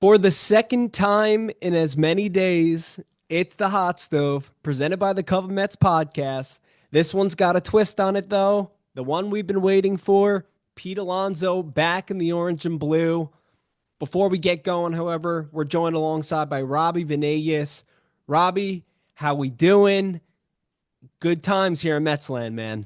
For the second time in as many days, it's the hot stove presented by the Cover Mets podcast. This one's got a twist on it, though. The one we've been waiting for. Pete Alonso back in the orange and blue. Before we get going, however, we're joined alongside by Robbie Venegas. Robbie, how we doing? Good times here in Metsland, man.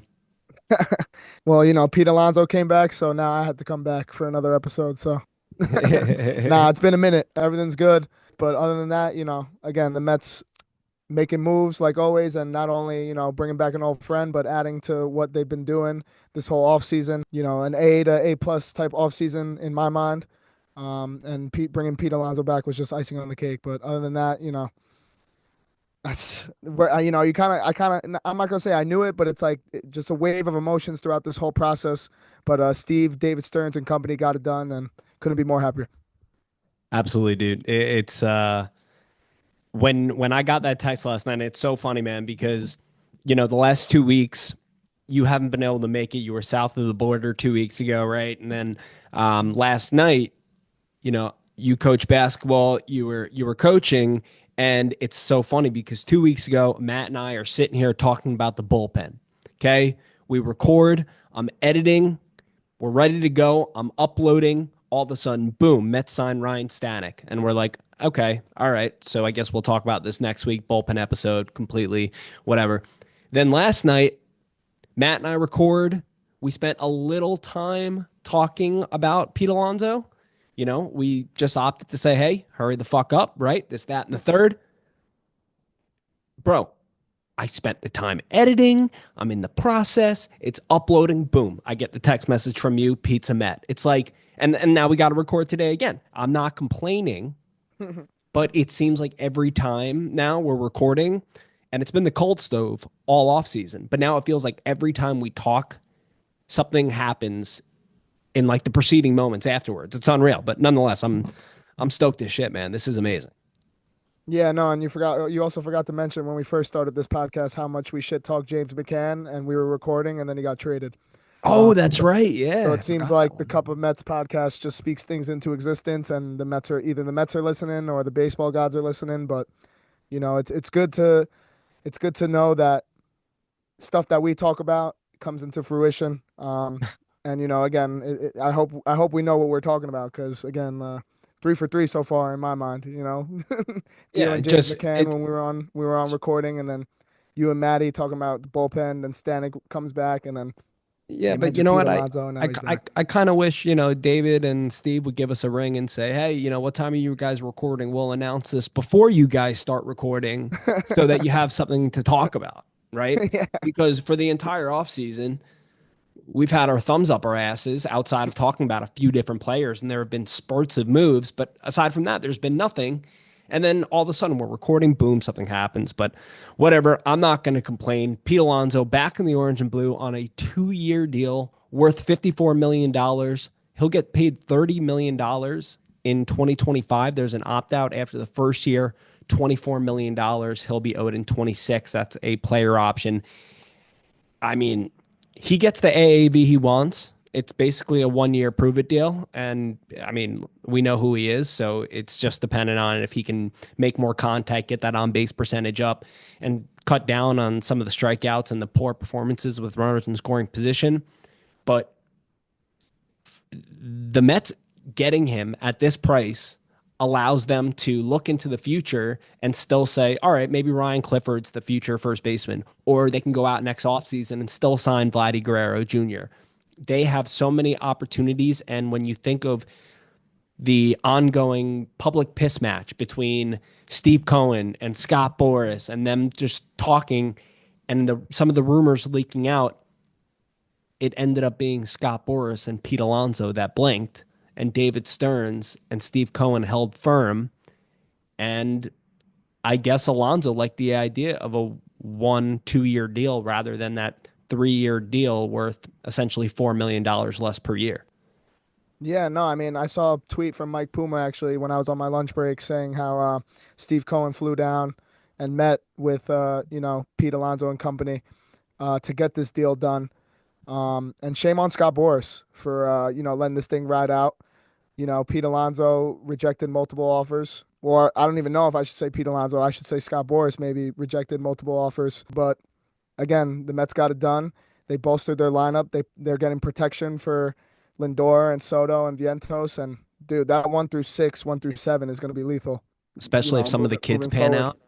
Well, Pete Alonso came back, so now I had to come back for another episode. So, nah, it's been a minute. Everything's good. But other than that, again, the Mets making moves like always, and not only, bringing back an old friend, but adding to what they've been doing this whole offseason, an A to A plus type offseason in my mind. And bringing Pete Alonso back was just icing on the cake. But other than that, that's where you I'm not gonna say I knew it, but it's like just a wave of emotions throughout this whole process. But David Stearns and company got it done, and couldn't be more happier. Absolutely, dude. It's when I got that text last night, it's so funny, man, because the last 2 weeks you haven't been able to make it. You were south of the border 2 weeks ago, right? And then last night, you coach basketball. You were coaching, and it's so funny because 2 weeks ago, Matt and I are sitting here talking about the bullpen. Okay, we record. I'm editing. We're ready to go. I'm uploading. All of a sudden, boom, Mets sign Ryan Stanek. And we're like, okay, all right. So I guess we'll talk about this next week, bullpen episode, completely, whatever. Then last night, Matt and I record. We spent a little time talking about Pete Alonso. We just opted to say, hey, hurry the fuck up, right? This, that, and the third. Bro, I spent the time editing. I'm in the process. It's uploading. Boom. I get the text message from you, Pizza Met. It's like, and now we got to record today again. I'm not complaining, but it seems like every time now we're recording, and it's been the cold stove all off season. But now it feels like every time we talk, something happens in like the preceding moments afterwards. It's unreal. But nonetheless, I'm stoked as shit, man. This is amazing. Yeah, no, and you also forgot to mention when we first started this podcast how much we shit talked James McCann, and we were recording, and then he got traded. Oh, that's So, right. so Yeah, it I seems forgot that like the one. Cup of Mets podcast just speaks things into existence, and the Mets are listening or the baseball gods are listening. But it's good to know that stuff that we talk about comes into fruition. And again, I hope we know what we're talking about because again, 3 for 3 so far in my mind. Yeah, Dealing it James just McCann it when we were on recording, and then you and Maddie talking about the bullpen. Then Stanek comes back, and then Yeah, you but you mentioned know Pete what? Alonso, and now he's back. I kind of wish, David and Steve would give us a ring and say, hey, what time are you guys recording? We'll announce this before you guys start recording so that you have something to talk about, right? Yeah, Because for the entire offseason, we've had our thumbs up our asses outside of talking about a few different players, and there have been spurts of moves. But aside from that, there's been nothing. And then all of a sudden, we're recording, boom, something happens. But whatever, I'm not going to complain. Pete Alonso back in the orange and blue on a 2-year deal worth $54 million. Dollars. He'll get paid $30 million dollars in 2025. There's an opt out after the first year, $24 million. Dollars he'll be owed in 26. That's a player option. I mean, he gets the AAV he wants. It's basically a 1 year prove it deal. And I mean, we know who he is. So it's just dependent on if he can make more contact, get that on base percentage up, and cut down on some of the strikeouts and the poor performances with runners in scoring position. But the Mets getting him at this price allows them to look into the future and still say, all right, maybe Ryan Clifford's the future first baseman, or they can go out next offseason and still sign Vladdy Guerrero Jr. They have so many opportunities. And when you think of the ongoing public piss match between Steve Cohen and Scott Boras and them just talking and some of the rumors leaking out, it ended up being Scott Boras and Pete Alonso that blinked, and David Stearns and Steve Cohen held firm. And I guess Alonso liked the idea of a 1, 2 year deal rather than that 3 year deal worth essentially $4 million less per year. Yeah, no, I mean, I saw a tweet from Mike Puma actually when I was on my lunch break saying how Steve Cohen flew down and met with Pete Alonso and company to get this deal done. And shame on Scott Boras for letting this thing ride out. Pete Alonso rejected multiple offers. Or I don't even know if I should say Pete Alonso. I should say Scott Boras maybe rejected multiple offers. But again, the Mets got it done. They bolstered their lineup. They're getting protection for Lindor and Soto and Vientos. And dude, that 1 through 6, 1 through 7 is going to be lethal. especially if some of the kids Moving pan forward. out.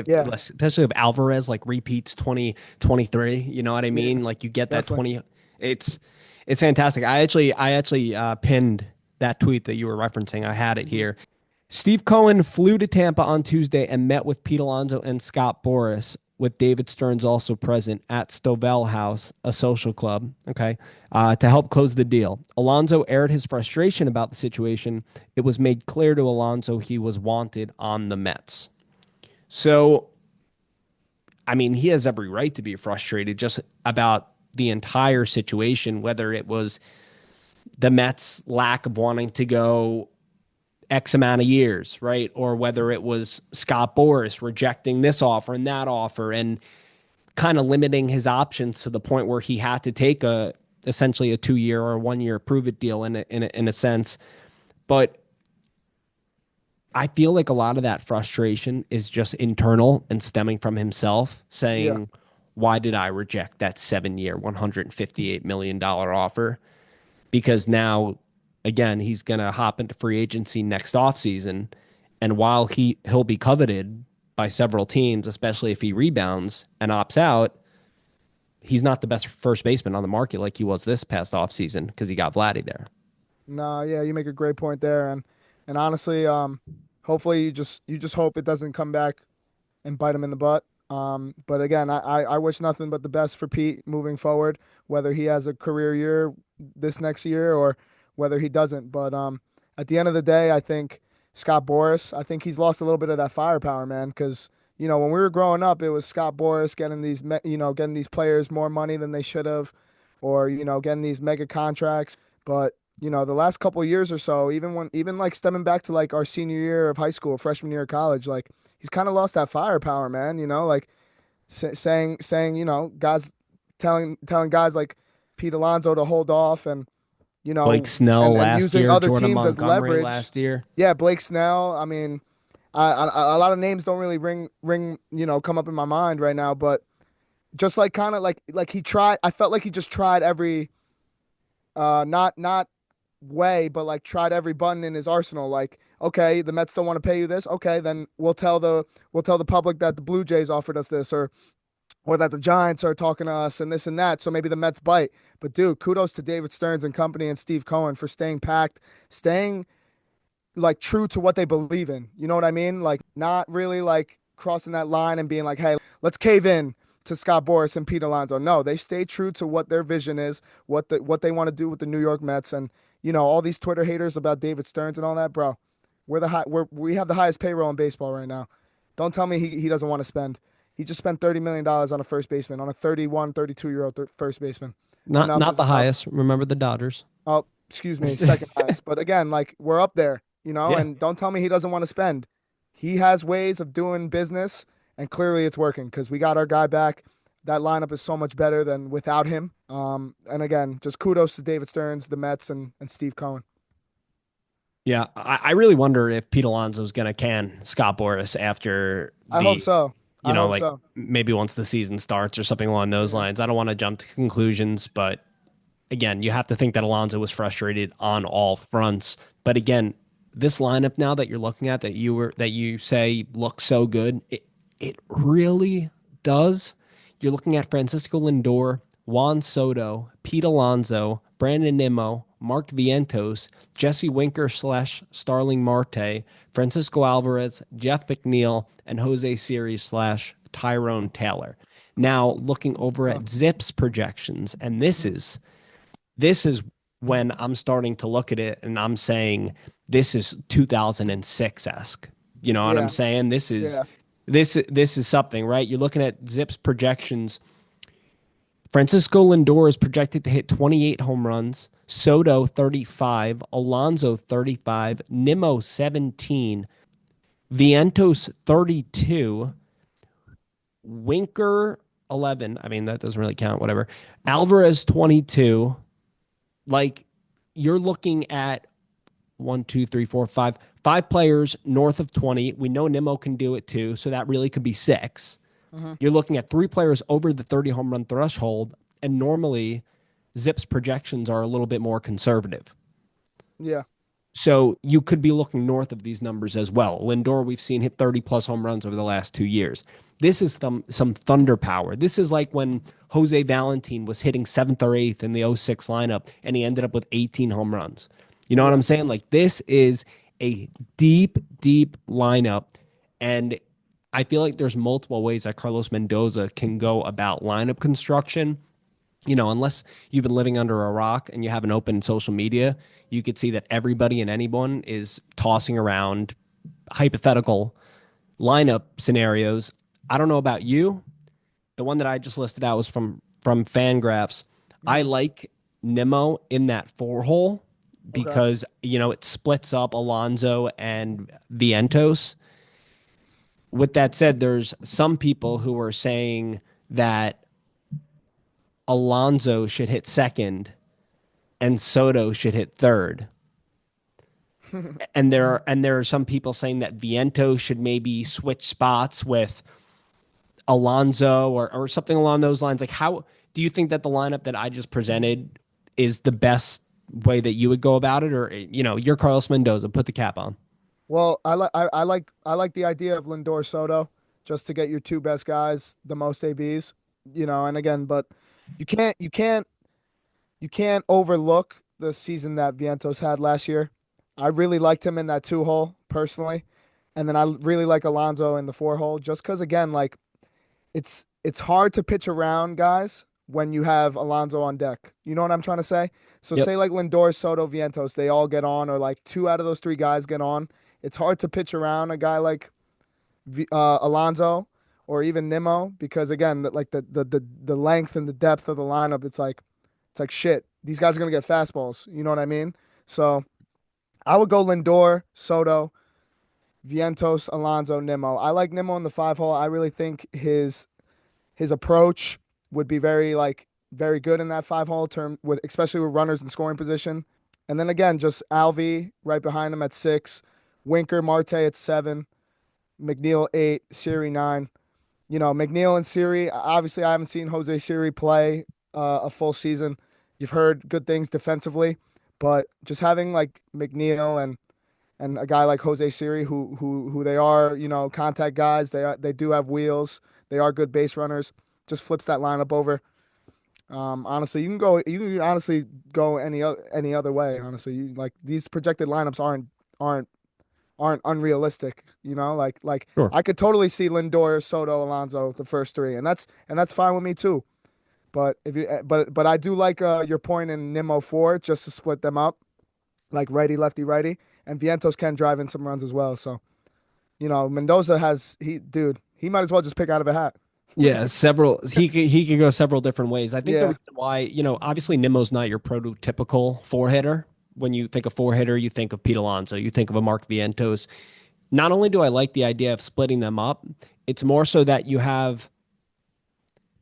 Yeah, Especially if Alvarez like repeats 2023. You know what I yeah, mean? Like you get that definitely. 20. It's it's fantastic. I actually pinned that tweet that you were referencing. I had it Mhm. here. Steve Cohen flew to Tampa on Tuesday and met with Pete Alonso and Scott Boras, with David Stearns also present at Stovell House, a social club, okay, to help close the deal. Alonso aired his frustration about the situation. It was made clear to Alonso he was wanted on the Mets. So, I mean, he has every right to be frustrated just about the entire situation, whether it was the Mets' lack of wanting to go X amount of years, right? Or whether it was Scott Boras rejecting this offer and that offer and kind of limiting his options to the point where he had to take a essentially a 2 year or 1 year prove it deal in a sense. But I feel like a lot of that frustration is just internal and stemming from himself Yeah. saying, why did I reject that 7 year, $158 million offer? Because now, again, he's going to hop into free agency next offseason. And while he'll be coveted by several teams, especially if he rebounds and opts out, he's not the best first baseman on the market like he was this past offseason because he got Vladdy there. No, yeah, you make a great point there, and honestly, hopefully you just hope it doesn't come back and bite him in the butt. But again, I wish nothing but the best for Pete moving forward, whether he has a career year this next year or whether he doesn't. But at the end of the day, I think Scott Boras, I think he's lost a little bit of that firepower, man, because when we were growing up, it was Scott Boras getting getting these players more money than they should have, or getting these mega contracts. But the last couple of years or so, even like stemming back to like our senior year of high school, freshman year of college, like he's kind of lost that firepower, man. Like saying, guys telling guys like Pete Alonso to hold off and you Blake know Snell and last using year, other Jordan teams as Montgomery leverage. last year. Yeah, Blake Snell. I mean, a lot of names don't really ring come up in my mind right now, but just like kind of like he tried. I felt like he just tried every not way, but like tried every button in his arsenal. Like, okay, the Mets don't want to pay you this. Okay, then we'll tell the public that the Blue Jays offered us this, or that the Giants are talking to us and this and that. So maybe the Mets bite. But dude, kudos to David Stearns and company and Steve Cohen for staying packed, staying like true to what they believe in. You know what I mean? Like not really like crossing that line and being like, hey, let's cave in to Scott Boras and Pete Alonso. No, they stay true to what their vision is, what they want to do with the New York Mets, and all these Twitter haters about David Stearns and all that, bro. We have the highest payroll in baseball right now. Don't tell me he doesn't want to spend. He just spent $30 million on a first baseman, on a 31, 32-year-old first baseman. Not Enough not is the enough. highest. Remember the Dodgers. Oh, excuse me, second highest. But again, like we're up there, Yeah. and don't tell me he doesn't want to spend. He has ways of doing business, and clearly it's working because we got our guy back. That lineup is so much better than without him. And again, just kudos to David Stearns, the Mets, and Steve Cohen. Yeah. I really wonder if Pete Alonso's going to can Scott Boras after I hope the, so. I hope like so. maybe once the season starts or something along those Yeah. lines. I don't want to jump to conclusions, but again, you have to think that Alonso was frustrated on all fronts. But again, this lineup now that you're looking at that you say looks so good, it really does. You're looking at Francisco Lindor, Juan Soto, Pete Alonso, Brandon Nimmo, Mark Vientos, Jesse Winker slash Starling Marte, Francisco Alvarez, Jeff McNeil, and Jose Siri slash Tyrone Taylor. Now looking over Tough. at Zip's projections, and this is when I'm starting to look at it and I'm saying this is 2006 esque. You know what I'm Yeah. saying? Yeah. This is something, right? You're looking at Zip's projections. Francisco Lindor is projected to hit 28 home runs, Soto 35, Alonso 35, Nimmo 17, Vientos 32, Winker 11. I mean, that doesn't really count, whatever. Alvarez 22. Like, you're looking at one, two, three, four, five. Five players north of 20. We know Nimmo can do it too, so that really could be six. Hmm. You're looking at three players over the 30 home run threshold, and normally Zip's projections are a little bit more conservative. Yeah. So you could be looking north of these numbers as well. Lindor, we've seen hit 30 plus home runs over the last 2 years. This is some thunder power. This is like when Jose Valentin was hitting seventh or eighth in the '06 lineup and he ended up with 18 home runs. You know what Yeah. I'm saying? Like this is a deep, deep lineup. And I feel like there's multiple ways that Carlos Mendoza can go about lineup construction. Unless you've been living under a rock and you haven't opened social media, you could see that everybody and anyone is tossing around hypothetical lineup scenarios. I don't know about you. The one that I just listed out was from Fangraphs. I Hmm. like Nimmo in that four hole Okay. because it splits up Alonso and Vientos. With that said, there's some people who are saying that Alonso should hit second and Soto should hit third. And there are some people saying that Viento should maybe switch spots with Alonso or something along those lines. Like, how do you think that the lineup that I just presented is the best way that you would go about it? Or you're Carlos Mendoza, put the cap on. Well, I like the idea of Lindor Soto just to get your two best guys the most ABs, and again, but you can't you can't you can't overlook the season that Vientos had last year. I really liked him in that two hole personally, and then I really like Alonso in the four hole just because again, like it's hard to pitch around guys when you have Alonso on deck. You know what I'm trying to say? So Yep. say like Lindor, Soto, Vientos, they all get on, or like two out of those three guys get on. It's hard to pitch around a guy like Alonso or even Nimmo because again, like the length and the depth of the lineup, it's like shit. These guys are gonna get fastballs. You know what I mean? So I would go Lindor, Soto, Vientos, Alonso, Nimmo. I like Nimmo in the five hole. I really think his approach would be very good in that five hole term with especially with runners in scoring position. And then again, just Alvy right behind him at six, Winker, Marte at seven, McNeil eight, Siri nine. McNeil and Siri. Obviously, I haven't seen Jose Siri play a full season. You've heard good things defensively, but just having like McNeil and a guy like Jose Siri, who they are, contact guys. They do have wheels. They are good base runners. Just flips that lineup over. Honestly, you can honestly go any other way. Honestly, like these projected lineups aren't aren't unrealistic. Like Sure. I could totally see Lindor, Soto, Alonso the first three, and that's fine with me too. But if you but I do like your point in Nimmo four just to split them up like righty lefty righty, and Vientos can drive in some runs as well. So Mendoza he might as well just pick out of a hat. Yeah, several. He could go several different ways. I think the Yeah, reason why, obviously Nimmo's not your prototypical four hitter. When you think of four hitter, you think of Pete Alonso, you think of a Mark Vientos. Not only do I like the idea of splitting them up, it's more so that you have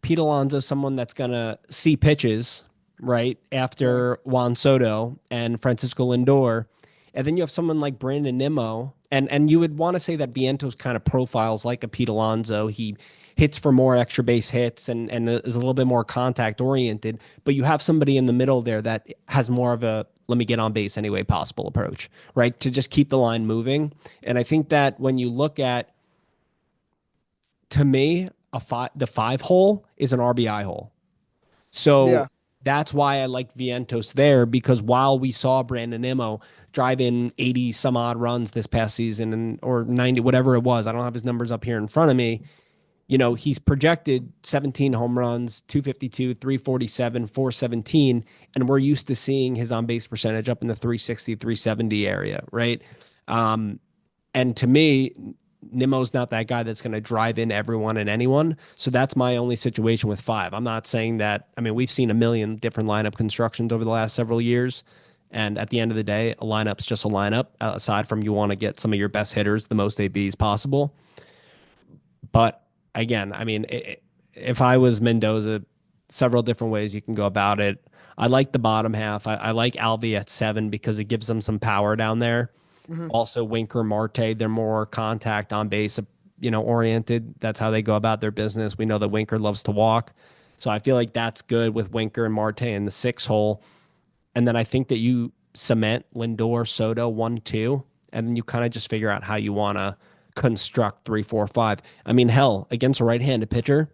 Pete Alonso, someone that's gonna see pitches right yeah, after Juan Soto and Francisco Lindor, and then you have someone like Brandon Nimmo, and you would want to say that Vientos kind of profiles like a Pete Alonso. He hits for more extra base hits and is a little bit more contact oriented, but you have somebody in the middle there that has more of a let me get on base any way possible approach, right? To just keep the line moving. And I think that when you look at, to me, the five hole is an RBI hole. yeah, So that's why I like Vientos there because while we saw Brandon Nimmo drive in 80 some odd runs this past season or 90, whatever it was, I don't have his numbers up here in front of me. He's projected 17 home runs, 252, 347, 417, and we're used to seeing his on base percentage up in the 360, 370 area, right? Um, and to me, Nimmo's not that guy that's going to drive in everyone and anyone. So that's my only situation with five. I'm not saying that. I mean, we've seen a million different lineup constructions over the last several years. And at the end of the day, a lineup's just a lineup, aside from you want to get some of your best hitters the most ABs possible. But again, I mean, if I was Mendoza, several different ways you can go about it. I like the bottom half. I like Alvey at 7 because it gives them some power down there. Hmm. Also, Winker, Marte, they're more contact on base, oriented. That's how they go about their business. We know that Winker loves to walk. So I feel like that's good with Winker and Marte in the 6 hole. And then I think that you cement Lindor, Soto, 1, 2, and then you kind of just figure out how you want to construct 3, 4, 5. I mean, hell, against a right-handed pitcher,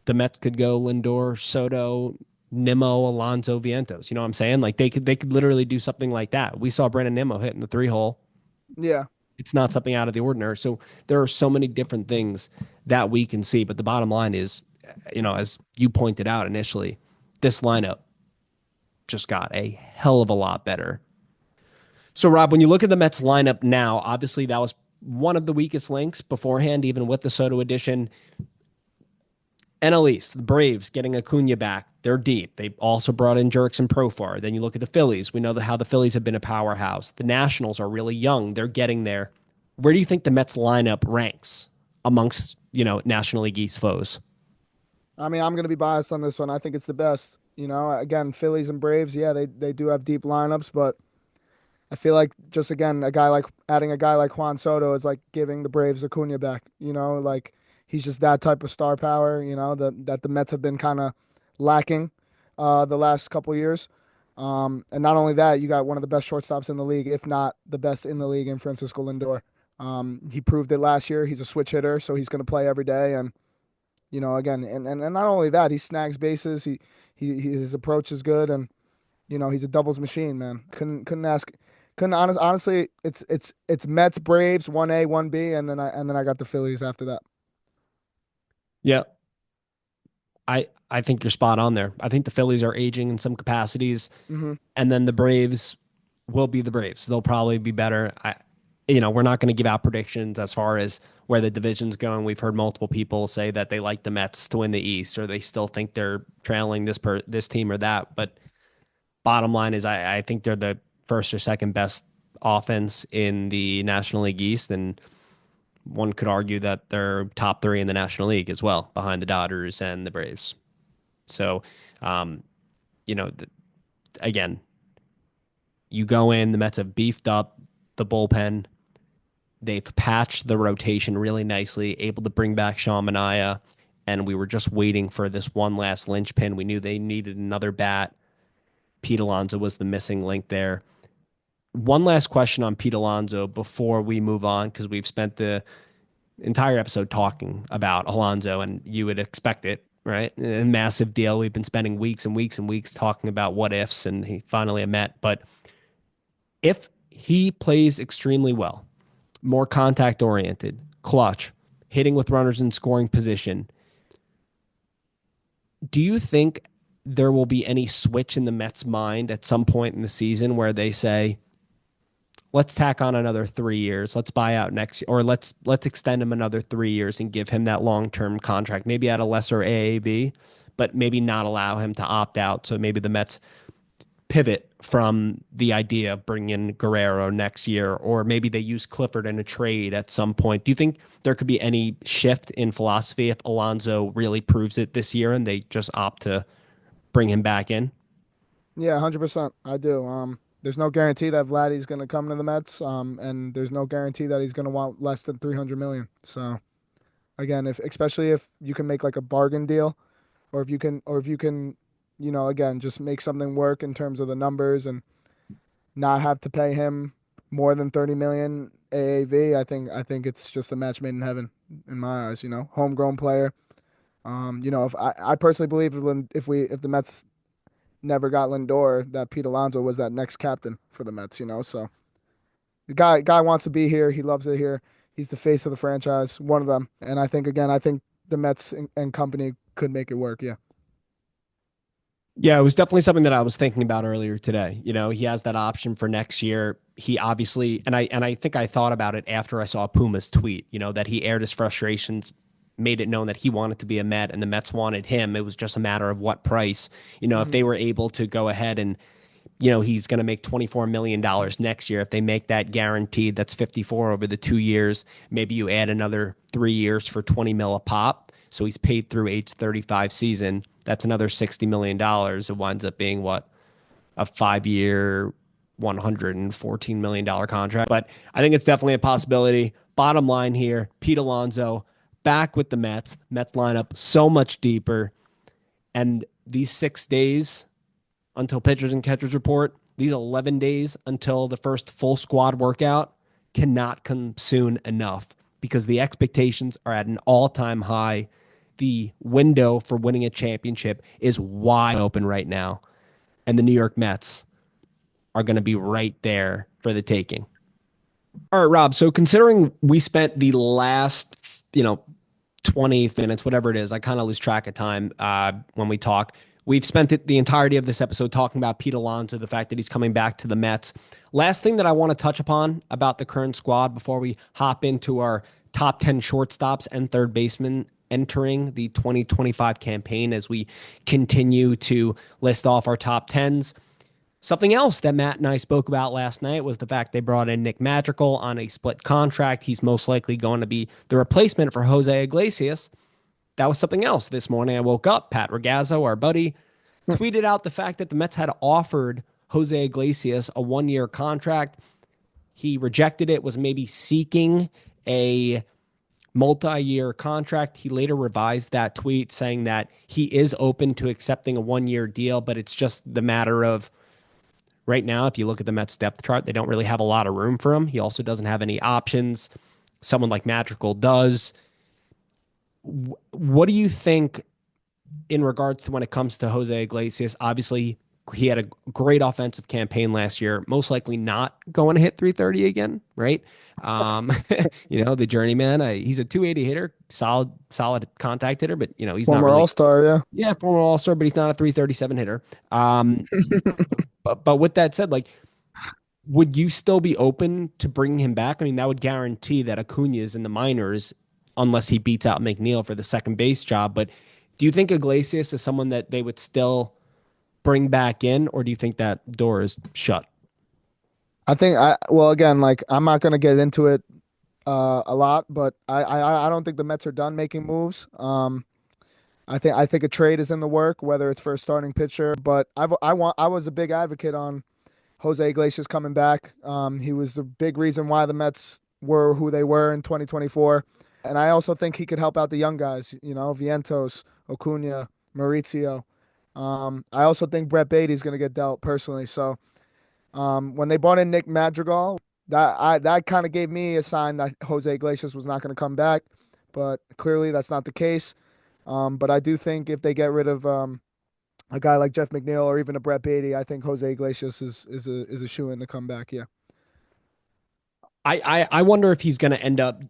the Mets could go Lindor, Soto, Nimmo, Alonso, Vientos. You know what I'm saying? Like they could literally do something like that. We saw Brandon Nimmo hit in the 3 hole. Yeah. It's not something out of the ordinary. So there are so many different things that we can see. But the bottom line is, as you pointed out initially, this lineup just got a hell of a lot better. So, Rob, when you look at the Mets lineup now, obviously that was one of the weakest links beforehand, even with the Soto addition. NL East, the Braves getting Acuna back. They're deep. They also brought in Jerks and Profar. Then you look at the Phillies. We know how the Phillies have been a powerhouse. The Nationals are really young. They're getting there. Where do you think the Mets lineup ranks amongst, National League East foes? I mean, I'm gonna be biased on this one. I think it's the best. Again, Phillies and Braves, yeah, they do have deep lineups, but I feel like just again adding a guy like Juan Soto is like giving the Braves Acuna back. Like he's just that type of star power. That the Mets have been kind of lacking the last couple years. And not only that, you got one of the best shortstops in the league, if not the best in the league, in Francisco Lindor. He proved it last year. He's a switch hitter, so he's going to play every day. And again, and not only that, he snags bases. His approach is good, and he's a doubles machine, man. Honestly, it's Mets, Braves, 1A, 1B, and then I got the Phillies after that. Yeah, I think you're spot on there. I think the Phillies are aging in some capacities, Hmm. and then the Braves will be the Braves. They'll probably be better. We're not going to give out predictions as far as where the division's going. We've heard multiple people say that they like the Mets to win the East, or they still think they're trailing this team or that. But bottom line is, I think they're the first or second best offense in the National League East, and one could argue that they're top 3 in the National League as well, behind the Dodgers and the Braves. So, um, you know, th- again, you go in, the Mets have beefed up the bullpen. They've patched the rotation really nicely, able to bring back Sean Manaea, and we were just waiting for this one last linchpin. We knew they needed another bat. Pete Alonso was the missing link there. One last question on Pete Alonso before we move on, because we've spent the entire episode talking about Alonso, and you would expect it, right? A massive deal. We've been spending weeks and weeks and weeks talking about what ifs, and he finally met. But if he plays extremely well, more contact oriented, clutch, hitting with runners in scoring position, do you think there will be any switch in the Mets' mind at some point in the season where they say, let's tack on another 3 years. Let's buy out next, or let's extend him another 3 years and give him that long-term contract, maybe at a lesser AAV, but maybe not allow him to opt out. So maybe the Mets pivot from the idea of bringing in Guerrero next year, or maybe they use Clifford in a trade at some point. Do you think there could be any shift in philosophy if Alonso really proves it this year and they just opt to bring him back in? Yeah, 100%. I do. There's no guarantee that Vladdy's going to come to the Mets. And there's no guarantee that he's going to want less than 300 million. So again, if especially if you can make like a bargain deal, or if you can, again, just make something work in terms of the numbers and not have to pay him more than 30 million AAV. I think it's just a match made in heaven in my eyes. Homegrown player. If I personally believe if the Mets never got Lindor, that Pete Alonso was that next captain for the Mets. So the guy wants to be here. He loves it here. He's the face of the franchise, one of them. And I think the Mets and company could make it work. Yeah. Yeah, it was definitely something that I was thinking about earlier today. He has that option for next year. He obviously, and I think I thought about it after I saw Puma's tweet, that he aired his frustrations, made it known that he wanted to be a Met and the Mets wanted him. It was just a matter of what price. If Hmm. they were able to go ahead and, he's going to make $24 million next year. If they make that guaranteed, that's 54 over the 2 years. Maybe you add another 3 years for 20 mil a pop. So he's paid through age 35 season. That's another $60 million. It winds up being what? A 5 year, $114 million contract. But I think it's definitely a possibility. Bottom line here, Pete Alonso back with the Mets. Mets lineup so much deeper. And these 6 days until pitchers and catchers report, these 11 days until the first full squad workout cannot come soon enough because the expectations are at an all-time high. The window for winning a championship is wide open right now, and the New York Mets are going to be right there for the taking. All right, Rob. So considering we spent the last, 20 minutes, whatever it is, I kind of lose track of time when we talk. We've spent the entirety of this episode talking about Pete Alonso, the fact that he's coming back to the Mets. Last thing that I want to touch upon about the current squad before we hop into our top 10 shortstops and third basemen entering the 2025 campaign as we continue to list off our top 10s. Something else that Matt and I spoke about last night was the fact they brought in Nick Madrigal on a split contract. He's most likely going to be the replacement for Jose Iglesias. That was something else. This morning I woke up, Pat Ragazzo, our buddy, tweeted out the fact that the Mets had offered Jose Iglesias a 1 year contract. He rejected it, was maybe seeking a multi-year contract. He later revised that tweet saying that he is open to accepting a 1 year deal, but it's just the matter of right now, if you look at the Mets depth chart, they don't really have a lot of room for him. He also doesn't have any options. Someone like Madrigal does. What do you think in regards to when it comes to Jose Iglesias? Obviously, he had a great offensive campaign last year. Most likely not going to hit 330 again, right? The journeyman. He's a 280 hitter, solid contact hitter, but he's not Former really. All-Star, yeah. Yeah, former All-Star, but he's not a 337 hitter. But with that said, like, would you still be open to bringing him back? I mean, that would guarantee that Acuna is in the minors unless he beats out McNeil for the second base job. But do you think Iglesias is someone that they would still bring back in, or do you think that door is shut? Well, again, like I'm not gonna get into it a lot, but I don't think the Mets are done making moves. I think a trade is in the work, whether it's for a starting pitcher. But I was a big advocate on Jose Iglesias coming back. He was a big reason why the Mets were who they were in 2024. And I also think he could help out the young guys, Vientos, Acuna, Mauricio. I also think Brett Beatty's going to get dealt personally. So when they brought in Nick Madrigal, that kind of gave me a sign that Jose Iglesias was not going to come back. But clearly that's not the case. But I do think if they get rid of a guy like Jeff McNeil or even a Brett Beatty, I think Jose Iglesias is a shoo-in to come back. Yeah. I wonder if he's going to end up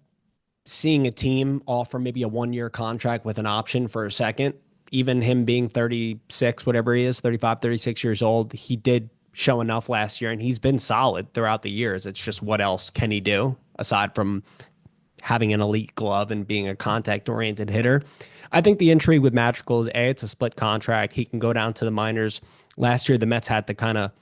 seeing a team offer maybe a 1 year contract with an option for a second. Even him being 36, whatever he is, 35, 36 years old, he did show enough last year, and he's been solid throughout the years. It's just what else can he do aside from having an elite glove and being a contact-oriented hitter? I think the intrigue with Madrigal is, it's a split contract. He can go down to the minors. Last year, the Mets had to kind of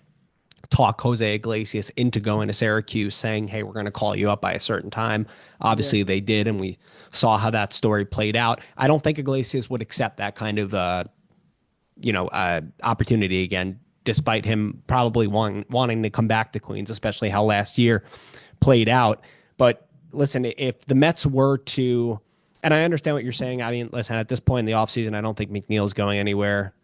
talk Jose Iglesias into going to Syracuse, saying, hey, we're going to call you up by a certain time. Obviously, they did, and we saw how that story played out. I don't think Iglesias would accept that kind of opportunity again, despite him probably wanting to come back to Queens, especially how last year played out. But listen, if the Mets were to, and I understand what you're saying. I mean, listen, at this point in the offseason, I don't think McNeil's going anywhere.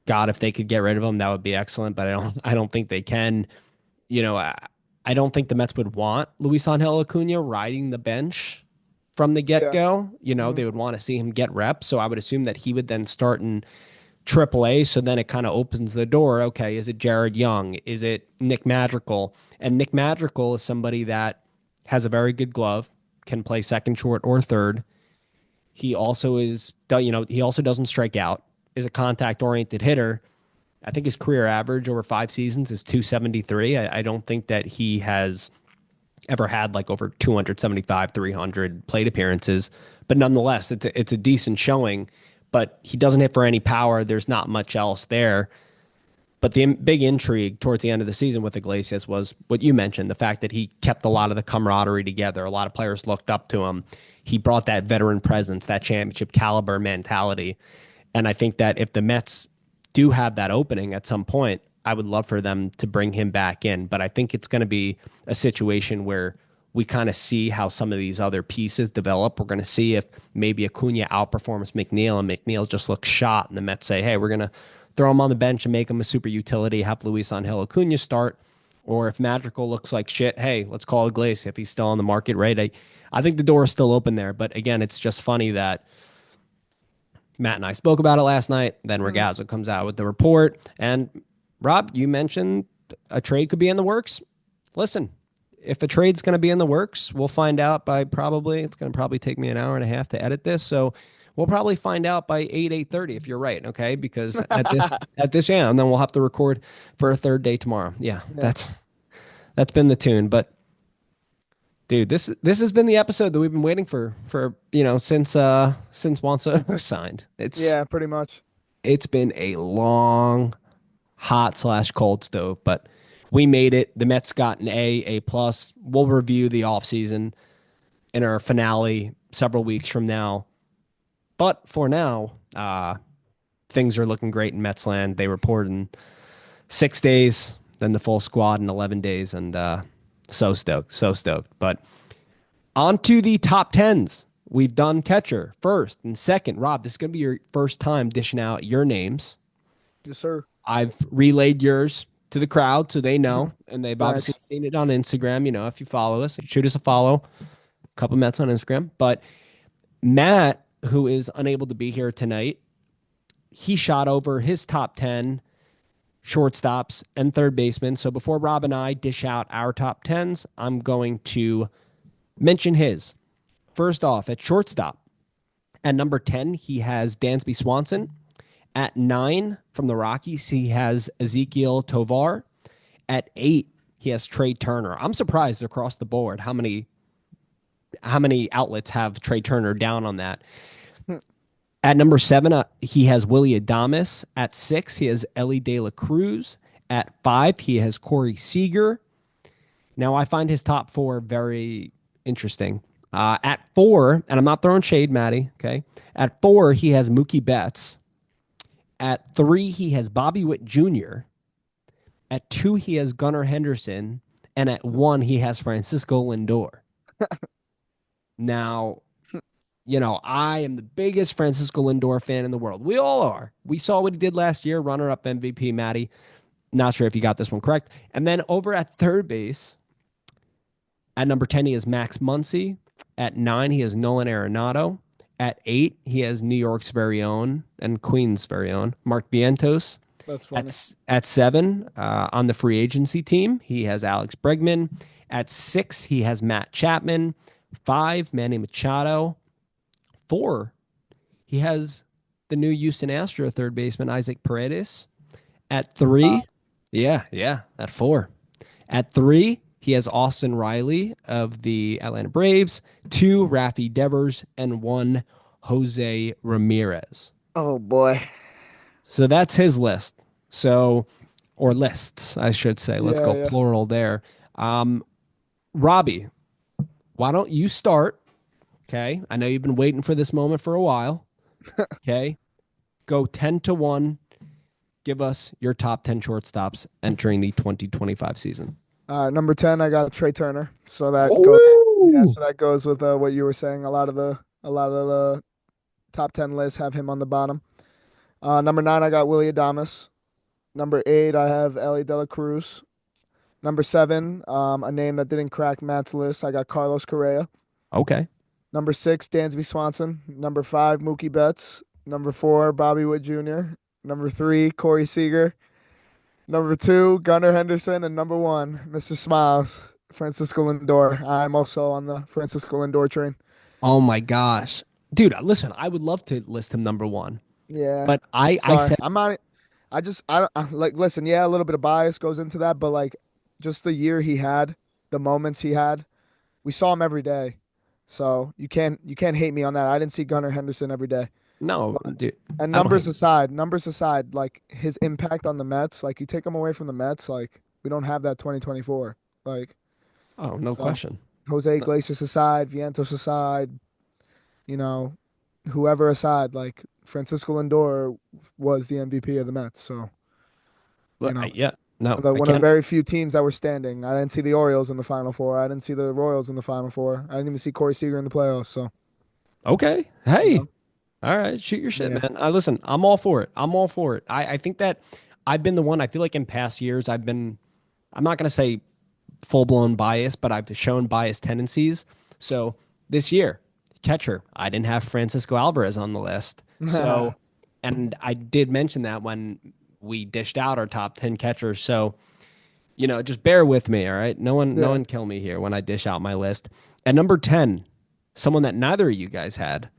God, if they could get rid of him, that would be excellent. But I don't think they can. I don't think the Mets would want Luis Angel Acuna riding the bench from the get go. They would want to see him get reps. So I would assume that he would then start in AAA. So then it kind of opens the door. Okay, is it Jared Young? Is it Nick Madrigal? And Nick Madrigal is somebody that has a very good glove, can play second, short, or third. He also he also doesn't strike out, is a contact-oriented hitter. I think his career average over 5 seasons is 273. I don't think that he has ever had like over 275, 300 plate appearances. But nonetheless, it's a decent showing. But he doesn't hit for any power. There's not much else there. But the big intrigue towards the end of the season with Iglesias was what you mentioned, the fact that he kept a lot of the camaraderie together. A lot of players looked up to him. He brought that veteran presence, that championship caliber mentality. And I think that if the Mets do have that opening at some point, I would love for them to bring him back in. But I think it's going to be a situation where we kind of see how some of these other pieces develop. We're going to see if maybe Acuna outperforms McNeil and McNeil just looks shot, and the Mets say, hey, we're going to throw him on the bench and make him a super utility, have Luis Angel Acuna start. Or if Madrigal looks like shit, hey, let's call Iglesias if he's still on the market, right? I think the door is still open there. But again, it's just funny that Matt and I spoke about it last night. Then Mhm. Regazzo comes out with the report. And Rob, you mentioned a trade could be in the works. Listen, if a trade's going to be in the works, we'll find out by probably, it's going to probably take me an hour and a half to edit this. So we'll probably find out by 8:30 if you're right, okay? Because yeah, and then we'll have to record for a third day tomorrow. Yeah, Yeah. that's been the tune. But dude, this has been the episode that we've been waiting for since Juan Soto signed. Yeah, pretty much. It's been a long hot/cold stove, but we made it. The Mets got an A plus. We'll review the offseason in our finale several weeks from now. But for now, things are looking great in Mets land. They report in 6 days, then the full squad in 11 days, and so stoked, so stoked. But on to the top tens. We've done catcher first and second. Rob, this is going to be your first time dishing out your names. Yes, sir. I've relayed yours to the crowd so they know, and they've obviously Nice. seen it on Instagram. You know, if you follow us, shoot us a follow. A couple Mets on Instagram. But Matt, who is unable to be here tonight, he shot over his top 10 shortstops and third basemen. So before Rob and I dish out our top 10s, I'm going to mention his. First off, at shortstop, at number 10, he has Dansby Swanson. At 9, from the Rockies, he has Ezekiel Tovar. At 8, he has Trey Turner. I'm surprised across the board how many outlets have Trey Turner down on that. At number 7, he has Willie Adames. At 6, he has Ellie De La Cruz. At 5, he has Corey Seager. Now, I find his top 4 very interesting. At 4, and I'm not throwing shade, Maddie, okay? At 4, he has Mookie Betts. At 3, he has Bobby Witt Jr. At 2, he has Gunnar Henderson. And at 1, he has Francisco Lindor. Now, I am the biggest Francisco Lindor fan in the world. We all are. We saw what he did last year, runner-up MVP, Maddie. Not sure if you got this one correct. And then over at third base, at number 10, he has Max Muncy. At 9, he has Nolan Arenado. At 8, he has New York's very own and Queens' very own, Mark Vientos. That's funny. At 7, on the free agency team, he has Alex Bregman. At 6, he has Matt Chapman. 5, Manny Machado. 4, he has the new Houston Astro third baseman, Isaac Paredes. At 3, at 4. At 3, he has Austin Riley of the Atlanta Braves. 2, Rafi Devers. And 1, Jose Ramirez. Oh boy. So that's his list. Or lists, I should say. Let's Yeah, go yeah. plural there. Robbie, why don't you start? Okay. I know you've been waiting for this moment for a while. Okay. Go 10-1. Give us your top 10 shortstops entering the 2025 season. Number 10, I got Trey Turner. Ooh. So that goes with what you were saying. A lot of the top 10 lists have him on the bottom. Number 9, I got Willie Adames. Number 8, I have Ellie De La Cruz. Number 7, a name that didn't crack Matt's list, I got Carlos Correa. Okay. Number 6, Dansby Swanson. Number 5, Mookie Betts. Number 4, Bobby Witt Jr. Number 3, Corey Seager. Number 2, Gunnar Henderson. And number 1, Mr. Smiles, Francisco Lindor. I'm also on the Francisco Lindor train. Oh my gosh. Dude, listen, I would love to list him number one. Yeah. But I Sorry. said, I'm not. Like, listen, yeah, a little bit of bias goes into that, but like, just the year he had, the moments he had, we saw him every day. So you can't hate me on that. I didn't see Gunnar Henderson every day. No, dude, And I don't hate. numbers aside, like his impact on the Mets, like you take him away from the Mets, like we don't have that 2024. Like, Oh, no you know, question. Jose No, Iglesias aside, Vientos aside, you know, whoever aside, like Francisco Lindor was the MVP of the Mets. So, you look, know, yeah, no, I one of the can't. very few teams that were standing. I didn't see the Orioles in the Final Four. I didn't see the Royals in the Final Four. I didn't even see Corey Seager in the playoffs. So, Okay, you hey, know, all right, shoot your shit, yeah, man. I listen. I'm all for it. I'm all for it. I think that I've been the one. I feel like in past years, I've been. I'm not gonna say full blown bias, but I've shown bias tendencies. So this year, catcher, I didn't have Francisco Alvarez on the list. So, and I did mention that when we dished out our top 10 catchers. So, just bear with me, all right? No yeah. one kill me here when I dish out my list. At number 10, someone that neither of you guys had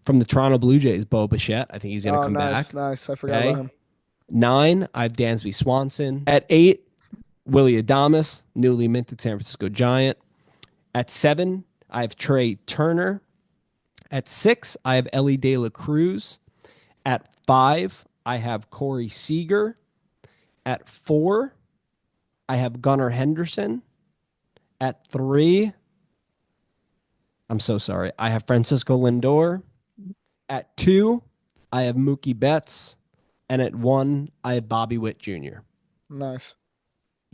from the Toronto Blue Jays, Bo Bichette. I think he's going to Oh, come nice, back. nice. I forgot about Okay. him. 9, I have Dansby Swanson. At 8, Willie Adames, newly minted San Francisco Giant. At 7, I have Trey Turner. At 6, I have Ellie De La Cruz. At 5, I have Corey Seager. At 4, I have Gunnar Henderson. At 3, I'm so sorry, I have Francisco Lindor. At 2, I have Mookie Betts. And at 1, I have Bobby Witt Jr. Nice.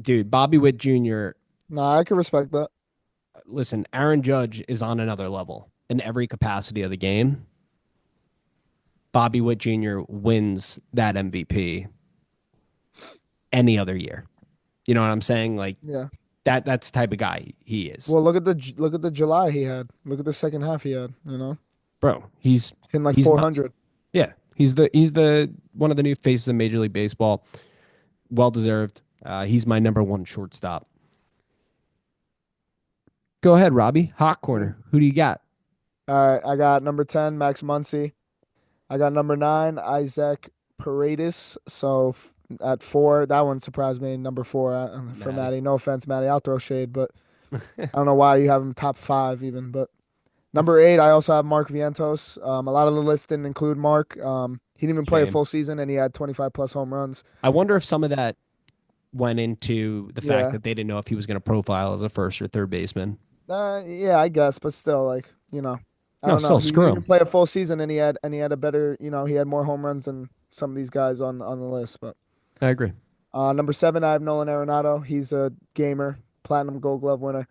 Dude, Bobby Witt Jr., No, I can respect that. listen, Aaron Judge is on another level in every capacity of the game. Bobby Witt Jr. wins that MVP any other year. You know what I'm saying? Like Yeah. that's the type of guy he is. Well, look at the July he had. Look at the second half he had. Bro, he's In like he's nuts. 400. Yeah. He's the one of the new faces of Major League Baseball. Well deserved. He's my number one shortstop. Go ahead, Robbie. Hot corner. Who do you got? All right, I got number 10, Max Muncy. I got number 9, Isaac Paredes. So at 4, that one surprised me. Number 4 for Maddie. Maddie. No offense, Maddie. I'll throw shade, but I don't know why you have him top 5 even. But number 8, I also have Mark Vientos. A lot of the list didn't include Mark. He didn't even play a Shame. full season, and he had 25 plus home runs. I wonder if some of that went into the fact Yeah, that they didn't know if he was going to profile as a first or third baseman. yeah, I guess, but still, like I No, don't know. still He didn't screw even him. play a full season, and he had a better, he had more home runs than some of these guys on the list. But I agree. number 7, I have Nolan Arenado. He's a gamer, platinum Gold Glove winner.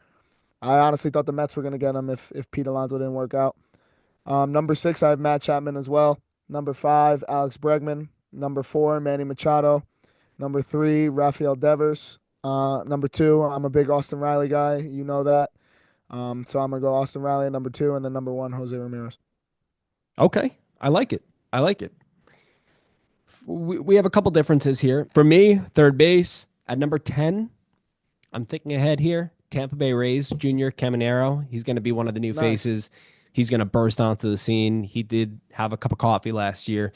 I honestly thought the Mets were gonna get him if Pete Alonso didn't work out. Number 6, I have Matt Chapman as well. Number 5, Alex Bregman. Number 4, Manny Machado. Number 3, Rafael Devers. Number 2, I'm a big Austin Riley guy. You know that. So I'm gonna go Austin Riley at number 2, and then number 1, Jose Ramirez. Okay. I like it. I like it. We have a couple differences here. For me, third base at number 10, I'm thinking ahead here. Tampa Bay Rays Junior Caminero. He's going to be one of the new Nice. faces. He's going to burst onto the scene. He did have a cup of coffee last year.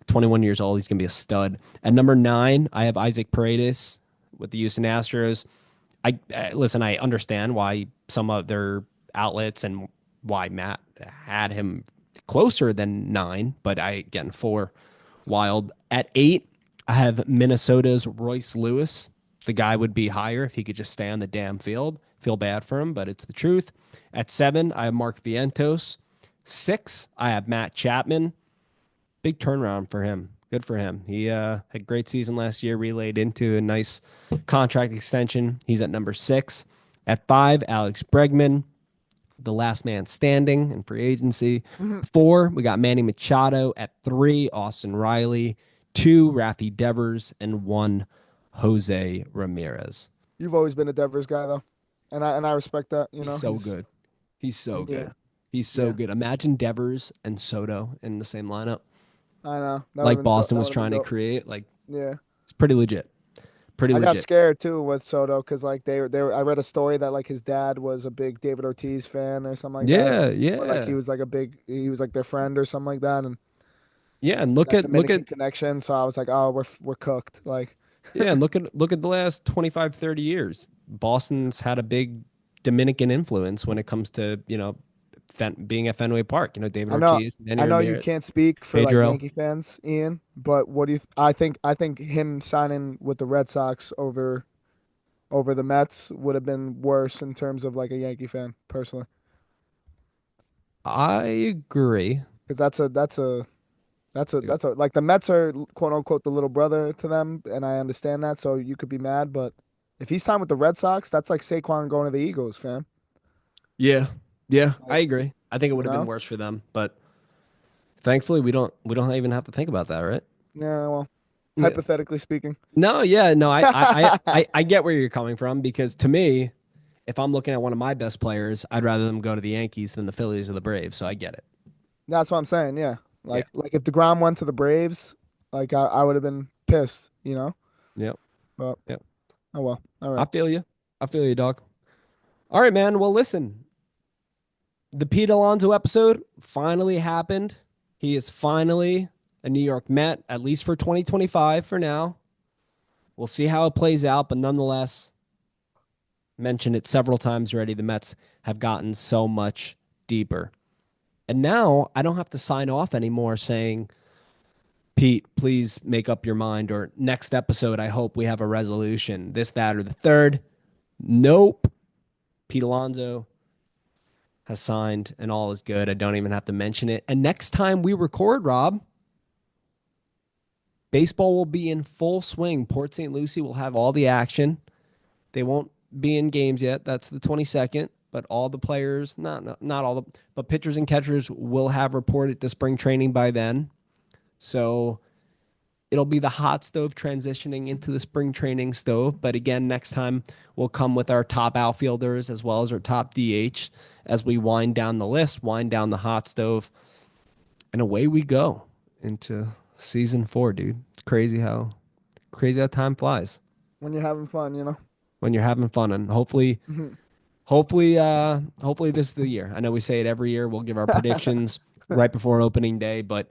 21 years old. He's going to be a stud. At number 9, I have Isaac Paredes with the Houston Astros. Listen, I understand why some of their outlets and why Matt had him closer than 9, but again, 4 wild. At 8, I have Minnesota's Royce Lewis. The guy would be higher if he could just stay on the damn field. Feel bad for him, but it's the truth. At 7, I have Mark Vientos. 6, I have Matt Chapman. Big turnaround for him. Good for him. He had a great season last year, relayed into a nice contract extension. He's at number 6. At 5, Alex Bregman, the last man standing in free agency. Mhm. 4, we got Manny Machado. At 3, Austin Riley. 2, Rafi Devers. And 1, Jose Ramirez. You've always been a Devers guy though, and I respect that. He's so good. He's so Yeah, good. He's so yeah. good. Imagine Devers and Soto in the same lineup, I know that would have like been so, Boston that was would have been trying to dope. create. Like, Yeah. it's pretty legit. Pretty I got legit. scared too with Soto because like I read a story that like his dad was a big David Ortiz fan or something like that, Yeah, or like yeah, he was like their friend or something like that, and yeah. And that look at Dominican connection. So I was like, oh, we're cooked. Like, yeah, and look at the last 25, 30 years. Boston's had a big Dominican influence when it comes to being at Fenway Park. David I know, Ortiz, Manny I know you Ramirez, can't speak for like Pedro. Yankee fans, Ian, but what do you? I think him signing with the Red Sox over the Mets would have been worse in terms of like a Yankee fan personally, I agree. because that's a like the Mets are quote unquote the little brother to them, and I understand that. So you could be mad, but if he signed with the Red Sox, that's like Saquon going to the Eagles, fam. Yeah. Yeah, I Like, agree. I think it you would have been know? worse for them, but thankfully we don't even have to think about that, right? Yeah, well, Yeah. hypothetically speaking. No, yeah, no, I get where you're coming from because to me, if I'm looking at one of my best players, I'd rather them go to the Yankees than the Phillies or the Braves. So I get it. That's what I'm saying. Yeah, Yeah. like if DeGrom went to the Braves, like I would have been pissed, you know. Yep. But Yep. oh well. All I right. feel you. I feel you, dog. All right, man. Well, listen, the Pete Alonso episode finally happened. He is finally a New York Met, at least for 2025 for now. We'll see how it plays out, but nonetheless, mentioned it several times already. The Mets have gotten so much deeper. And now I don't have to sign off anymore saying, Pete, please make up your mind, or next episode, I hope we have a resolution, this, that, or the third. Nope. Pete Alonso has signed and all is good. I don't even have to mention it. And next time we record, Rob, baseball will be in full swing. Port St. Lucie will have all the action. They won't be in games yet. That's the 22nd. But all the players, not all the, but pitchers and catchers will have reported to spring training by then. So it'll be the hot stove transitioning into the spring training stove. But again, next time we'll come with our top outfielders as well as our top DH as we wind down the list, wind down the hot stove, and away we go into season 4, dude. It's crazy how time flies When you're having fun, when you're having fun, and hopefully Mhm. hopefully this is the year. I know we say it every year. We'll give our predictions right before opening day, but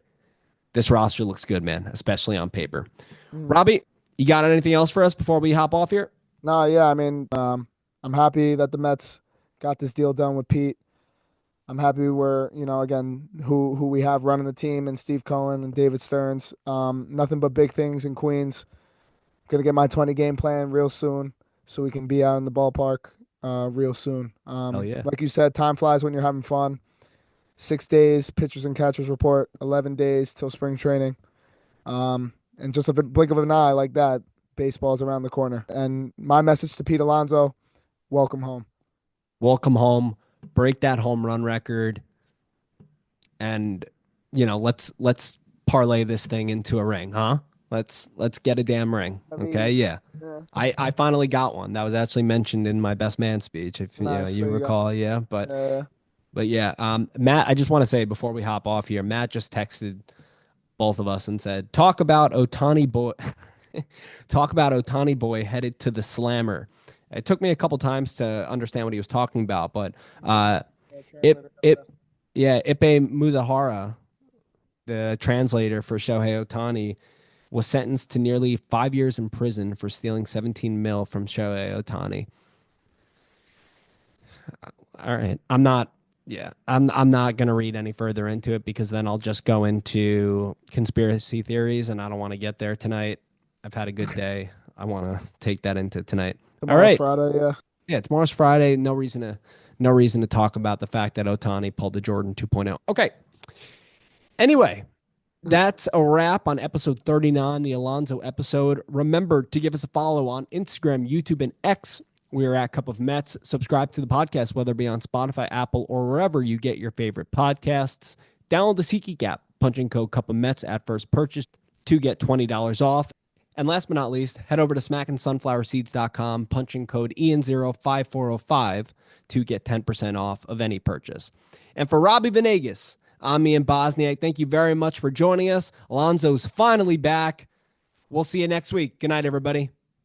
this roster looks good, man, especially on paper. Mhm. Robbie, you got anything else for us before we hop off here? No, yeah, I mean, I'm happy that the Mets got this deal done with Pete. I'm happy we're, again, who we have running the team and Steve Cohen and David Stearns. Nothing but big things in Queens. Gonna get my 20 game plan real soon, so we can be out in the ballpark real soon. Hell yeah. Like you said, time flies when you're having fun. 6 days, pitchers and catchers report. 11 days till spring training. And just a blink of an eye like that, baseball's around the corner. And my message to Pete Alonso: welcome home. Welcome home. Break that home run record, and let's parlay this thing into a ring, huh? Let's get a damn ring. I Okay, mean, yeah. yeah, I finally got one. That was actually mentioned in my best man speech, if nice. So you you got, recall. Yeah, but yeah, but yeah, Matt, I just want to say before we hop off here, Matt just texted both of us and said, "Talk about Otani boy, talk about Otani boy headed to the slammer." It took me a couple times to understand what he was talking about, but uh, it translator got it tested. yeah, Ipe Muzahara, the translator for Shohei Otani, was sentenced to nearly 5 years in prison for stealing 17 mil from Shohei Otani. All right, I'm not. Yeah, I'm not gonna read any further into it because then I'll just go into conspiracy theories, and I don't want to get there tonight. I've had a good day. I want to take that into tonight. All Tomorrow's right. Friday, yeah. Yeah, tomorrow's Friday. No reason to talk about the fact that Otani pulled the Jordan 2.0. Okay. Anyway, that's a wrap on episode 39, the Alonso episode. Remember to give us a follow on Instagram, YouTube, and X. We are at Cup of Mets. Subscribe to the podcast, whether it be on Spotify, Apple, or wherever you get your favorite podcasts. Download the SeatGeek app, punching code Cup of Mets at first purchase to get $20 off. And last but not least, head over to smackandsunflowerseeds.com, punching code Ian05405 to get 10% off of any purchase. And for Robbie Venegas, I'm Ian Bosniak. Thank you very much for joining us. Alonso's finally back. We'll see you next week. Good night, everybody.